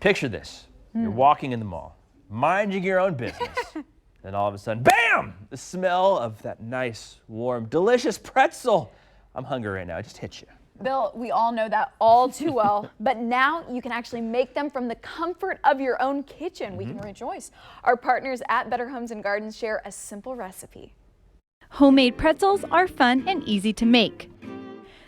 Picture this. You're walking in the mall, minding your own business. Then all of a sudden, bam! The smell of that nice, warm, delicious pretzel. I'm hungry right now. It just hit you. Bill, we all know that all too well, but now you can actually make them from the comfort of your own kitchen. We can rejoice. Our partners at Better Homes and Gardens share a simple recipe. Homemade pretzels are fun and easy to make.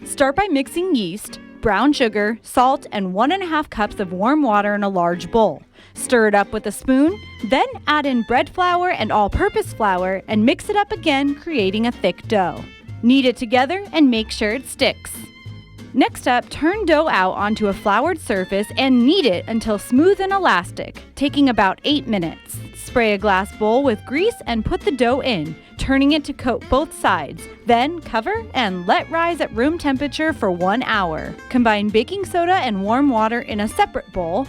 Start by mixing yeast, brown sugar, salt, and 1½ cups of warm water in a large bowl. Stir it up with a spoon, then add in bread flour and all-purpose flour and mix it up again, creating a thick dough. Knead it together and make sure it sticks. Next up, turn dough out onto a floured surface and knead it until smooth and elastic, taking about 8 minutes. Spray a glass bowl with grease and put the dough in, turning it to coat both sides. Then cover and let rise at room temperature for 1 hour. Combine baking soda and warm water in a separate bowl.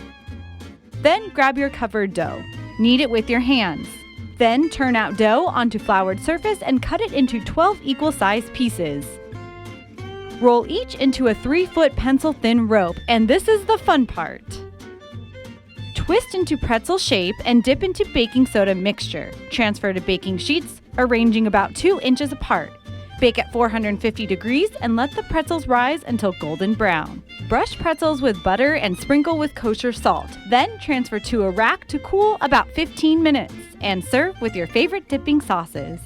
Then grab your covered dough. Knead it with your hands. Then turn out dough onto floured surface and cut it into 12 equal-sized pieces. Roll each into a 3-foot pencil-thin rope, and this is the fun part. Twist into pretzel shape and dip into baking soda mixture. Transfer to baking sheets, arranging about 2 inches apart. Bake at 450 degrees and let the pretzels rise until golden brown. Brush pretzels with butter and sprinkle with kosher salt. Then transfer to a rack to cool about 15 minutes and serve with your favorite dipping sauces.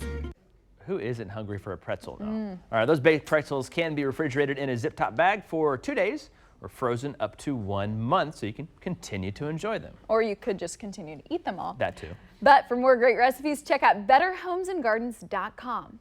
Who isn't hungry for a pretzel, though? All right, those baked pretzels can be refrigerated in a zip-top bag for 2 days or frozen up to 1 month so you can continue to enjoy them. Or you could just continue to eat them all. That too. But for more great recipes, check out betterhomesandgardens.com.